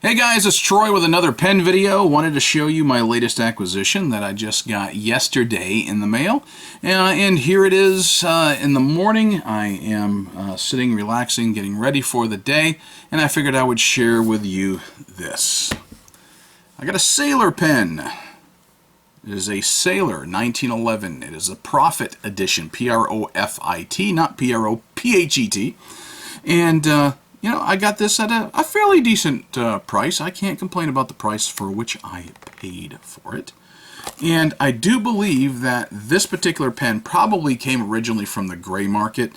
Hey guys, it's Troy with another pen video. Wanted to show you my latest acquisition that I just got yesterday in the mail. And here it is in the morning. I am sitting, relaxing, getting ready for the day, and I figured I would share with you this. I got a Sailor pen. It is a Sailor 1911. It is a Profit edition, P-R-O-F-I-T, not P-R-O-P-H-E-T. And I got this at a fairly decent price. I can't complain about the price for which I paid for it. And I do believe that this particular pen probably came originally from the gray market,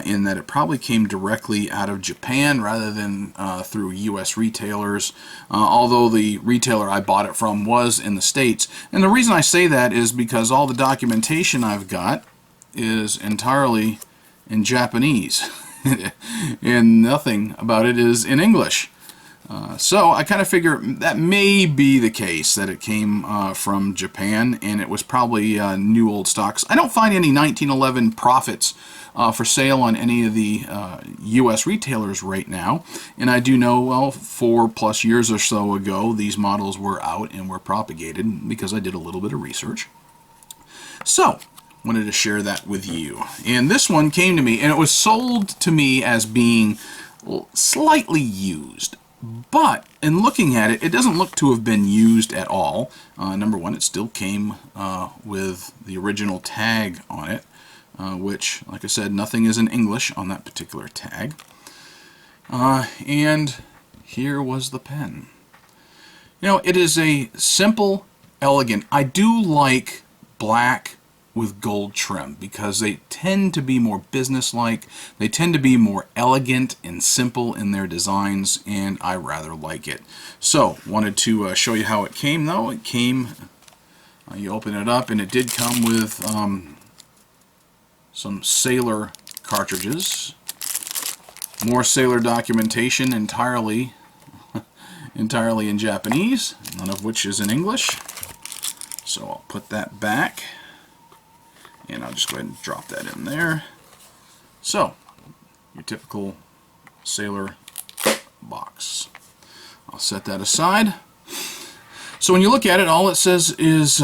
in that it probably came directly out of Japan rather than through U.S. retailers, although the retailer I bought it from was in the States. And the reason I say that is because all the documentation I've got is entirely in Japanese. And nothing about it is in English. So I kind of figure that may be the case, that it came from Japan and it was probably new old stocks. I don't find any 1911 profits for sale on any of the U.S. retailers right now. And I do know, well, 4+ years or so ago, these models were out and were propagated because I did a little bit of research. So wanted to share that with you. And this one came to me, and it was sold to me as being slightly used. But in looking at it, it doesn't look to have been used at all. Number one, it still came with the original tag on it, which, like I said, nothing is in English on that particular tag. And here was the pen. It is a simple, elegant. I do like black with gold trim because they tend to be more businesslike. They tend to be more elegant and simple in their designs, and I rather like it. So wanted to show you how it came, though. It came, you open it up, and it did come with some Sailor cartridges, more Sailor documentation, entirely in Japanese, none of which is in English. So I'll put that back. And I'll just go ahead and drop that in there. So, your typical Sailor box. I'll set that aside. So when you look at it, all it says is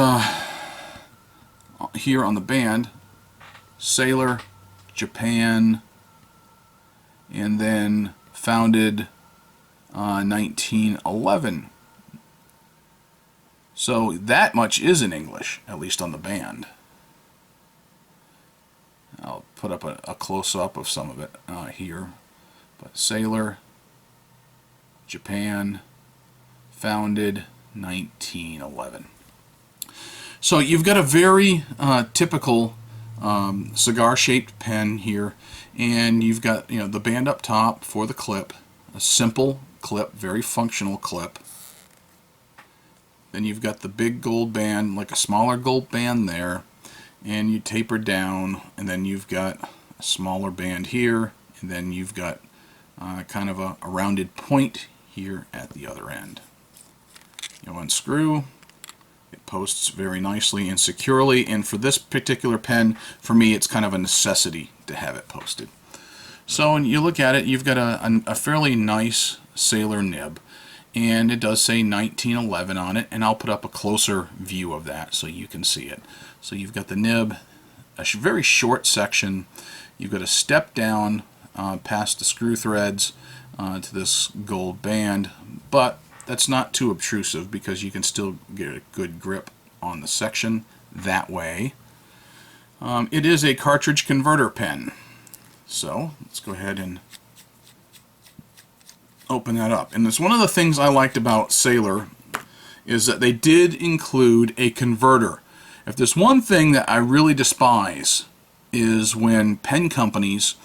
here on the band, Sailor, Japan, and then founded 1911. So that much is in English, at least on the band. I'll put up a close-up of some of it here. But Sailor, Japan, founded 1911. So you've got a very typical cigar-shaped pen here, and you've got the band up top for the clip, a simple clip, very functional clip. Then you've got the big gold band, like a smaller gold band there. And you taper down, and then you've got a smaller band here, and then you've got kind of a rounded point here at the other end. You unscrew, it posts very nicely and securely, and for this particular pen, for me, it's kind of a necessity to have it posted. So when you look at it, you've got a fairly nice Sailor nib, and it does say 1911 on it, and I'll put up a closer view of that so you can see it. So you've got the nib, a very short section. You've got a step down past the screw threads to this gold band, but that's not too obtrusive because you can still get a good grip on the section that way. It is a cartridge converter pen. So let's go ahead and open that up. And it's one of the things I liked about Sailor is that they did include a converter. If there's one thing that I really despise is when pen companies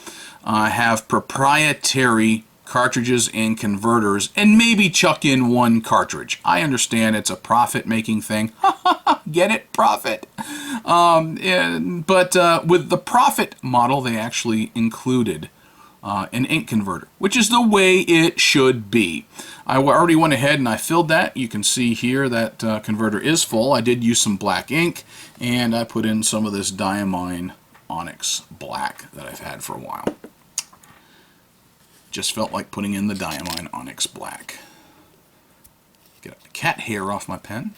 have proprietary cartridges and converters and maybe chuck in one cartridge. I understand it's a profit-making thing. Get it? Profit. But with the Profit model, they actually included an ink converter, which is the way it should be. I already went ahead and I filled that. You can see here that converter is full. I did use some black ink, and I put in some of this Diamine Onyx Black that I've had for a while. Just felt like putting in the Diamine Onyx Black. Get a cat hair off my pen.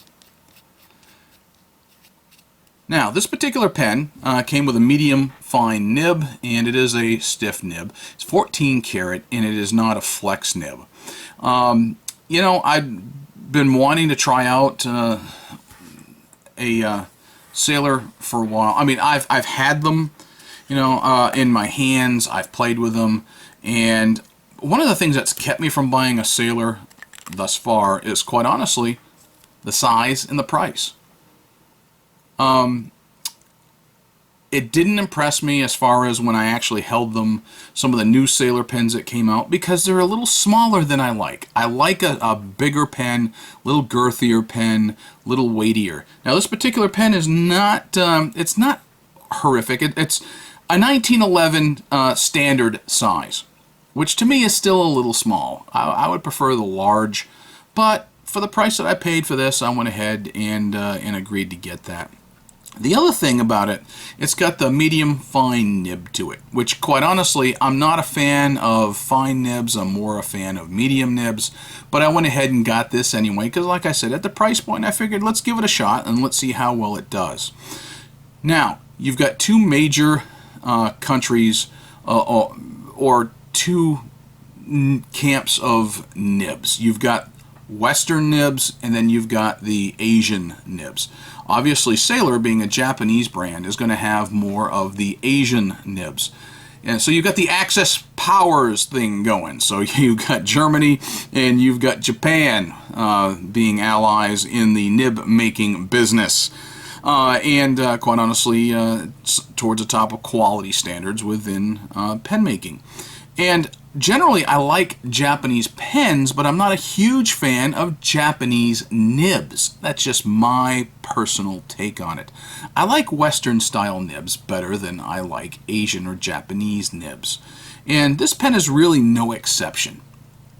Now, this particular pen came with a medium fine nib, and it is a stiff nib. It's 14 karat, and it is not a flex nib. You know, I've been wanting to try out a Sailor for a while. I mean, I've had them, you know, in my hands. I've played with them, and one of the things that's kept me from buying a Sailor thus far is, quite honestly, the size and the price. It didn't impress me as far as when I actually held them, some of the new Sailor pens that came out, because they're a little smaller than I like. I like a bigger pen, little girthier pen, little weightier. Now this particular pen is not, it's not horrific. It's a 1911 standard size, which to me is still a little small. I would prefer the large, but for the price that I paid for this, I went ahead and agreed to get that. The other thing about it, it's got the medium fine nib to it, which quite honestly, I'm not a fan of fine nibs. I'm more a fan of medium nibs, but I went ahead and got this anyway because, like I said, at the price point, I figured let's give it a shot and let's see how well it does. Now, you've got two major countries or two camps of nibs. You've got Western nibs, and then you've got the Asian nibs. Obviously, Sailor, being a Japanese brand, is going to have more of the Asian nibs. And so you've got the Axis powers thing going. So you've got Germany and you've got Japan being allies in the nib making business. And quite honestly, towards the top of quality standards within pen making. And generally, I like Japanese pens, but I'm not a huge fan of Japanese nibs. That's just my personal take on it. I like Western-style nibs better than I like Asian or Japanese nibs. And this pen is really no exception.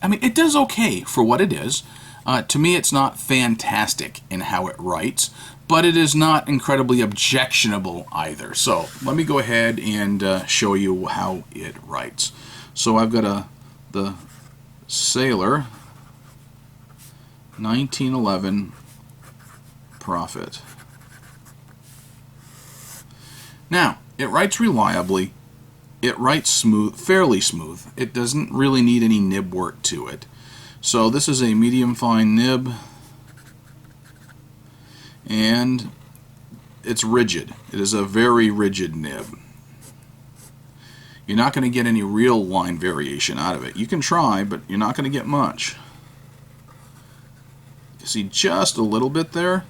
I mean, it does okay for what it is. To me, it's not fantastic in how it writes, but it is not incredibly objectionable either. So let me go ahead and show you how it writes. So I've got the Sailor 1911 Prophet. Now, it writes reliably. It writes smooth, fairly smooth. It doesn't really need any nib work to it. So this is a medium fine nib, and it's rigid. It is a very rigid nib. You're not going to get any real line variation out of it. You can try, but you're not going to get much. You see just a little bit there.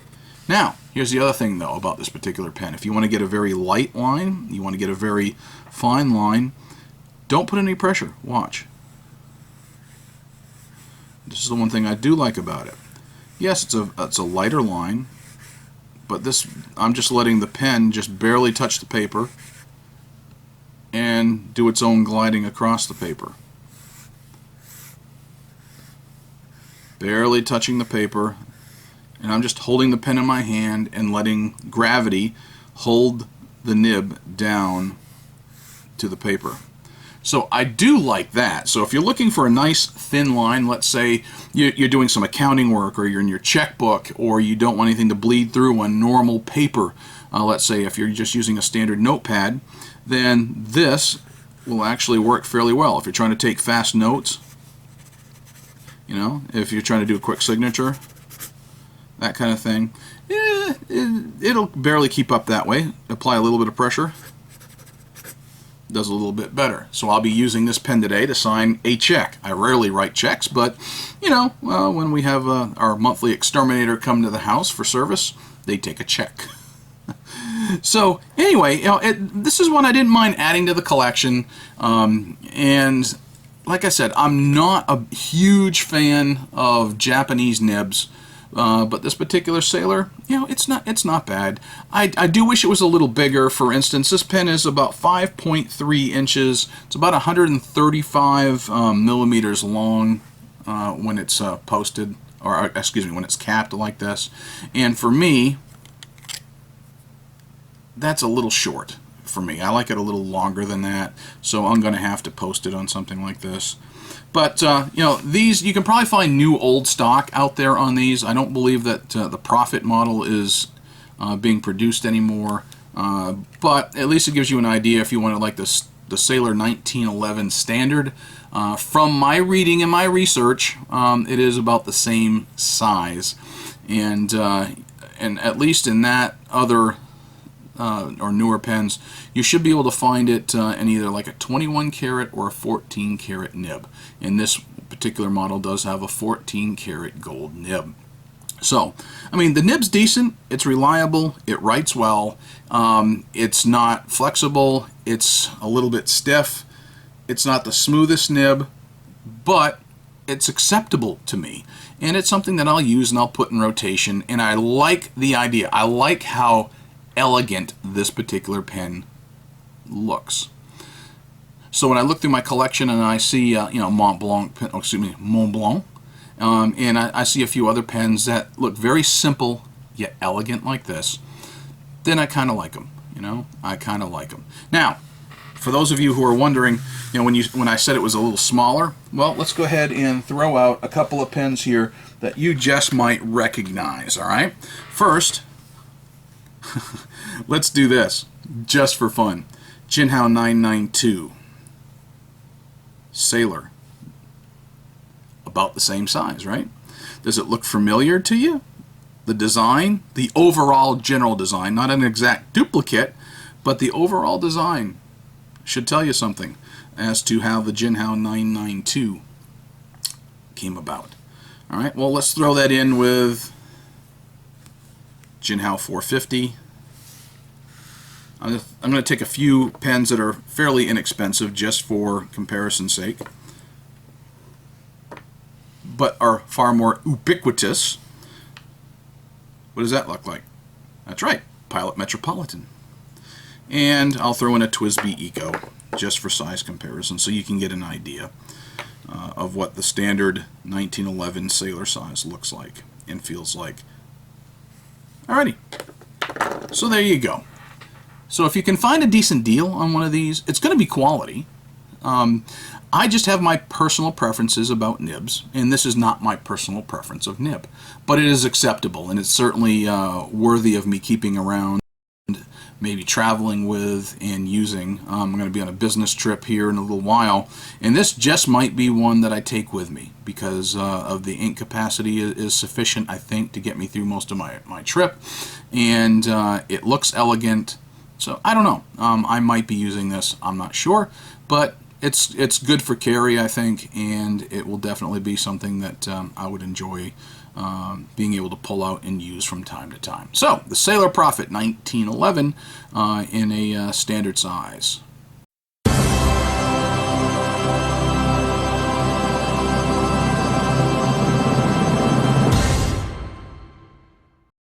Now, here's the other thing, though, about this particular pen. If you want to get a very light line, you want to get a very fine line, don't put any pressure. Watch. This is the one thing I do like about it. Yes, it's a lighter line, but this, I'm just letting the pen just barely touch the paper and do its own gliding across the paper. Barely touching the paper, and I'm just holding the pen in my hand and letting gravity hold the nib down to the paper. So I do like that. So if you're looking for a nice thin line, let's say you're doing some accounting work, or you're in your checkbook, or you don't want anything to bleed through on normal paper, let's say if you're just using a standard notepad, then this will actually work fairly well. If you're trying to take fast notes, you know, if you're trying to do a quick signature, that kind of thing, it'll barely keep up that way. Apply a little bit of pressure, does a little bit better. So I'll be using this pen today to sign a check. I rarely write checks, but you know, when we have our monthly exterminator come to the house for service, they take a check. So anyway, you know, this is one I didn't mind adding to the collection, and like I said, I'm not a huge fan of Japanese nibs, but this particular Sailor, you know, it's not bad. I do wish it was a little bigger. For instance, this pen is about 5.3 inches. It's about 135 millimeters long when it's posted, or excuse me, when it's capped like this. And for me, that's a little short. for me. I like it a little longer than that, so I'm going to have to post it on something like this. But you know, these, you can probably find new old stock out there on these. I don't believe that the Profit model is being produced anymore, but at least it gives you an idea if you want to like the Sailor 1911 Standard. From my reading and my research, it is about the same size, and at least in that other or newer pens, you should be able to find it in either like a 21 karat or a 14 karat nib. And this particular model does have a 14 karat gold nib. So, I mean, the nib's decent, it's reliable, it writes well, it's not flexible, it's a little bit stiff, it's not the smoothest nib, but it's acceptable to me. And it's something that I'll use and I'll put in rotation, and I like the idea. I like how elegant this particular pen looks. So when I look through my collection and I see you know, Montblanc, and I see a few other pens that look very simple yet elegant like this, then I kind of like them. You know, I kind of like them. Now, for those of you who are wondering, you know, when I said it was a little smaller, well, let's go ahead and throw out a couple of pens here that you just might recognize. All right, first. Let's do this, just for fun. Jinhao 992. Sailor. About the same size, right? Does it look familiar to you? The design, the overall general design, not an exact duplicate, but the overall design should tell you something as to how the Jinhao 992 came about. All right, well, let's throw that in with Jinhao 450. I'm going to take a few pens that are fairly inexpensive just for comparison's sake, but are far more ubiquitous. What does that look like? That's right, Pilot Metropolitan. And I'll throw in a TWSBI Eco just for size comparison so you can get an idea of what the standard 1911 Sailor size looks like and feels like. Alrighty, so there you go. So if you can find a decent deal on one of these, it's going to be quality. I just have my personal preferences about nibs, and this is not my personal preference of nib, but it is acceptable, and it's certainly worthy of me keeping around, maybe traveling with and using. I'm going to be on a business trip here in a little while, and this just might be one that I take with me because of the ink capacity is sufficient, I think, to get me through most of my trip, and it looks elegant. So I don't know. I might be using this. I'm not sure, but it's good for carry, I think, and it will definitely be something that I would enjoy being able to pull out and use from time to time. So the Sailor Prophet 1911 in a standard size.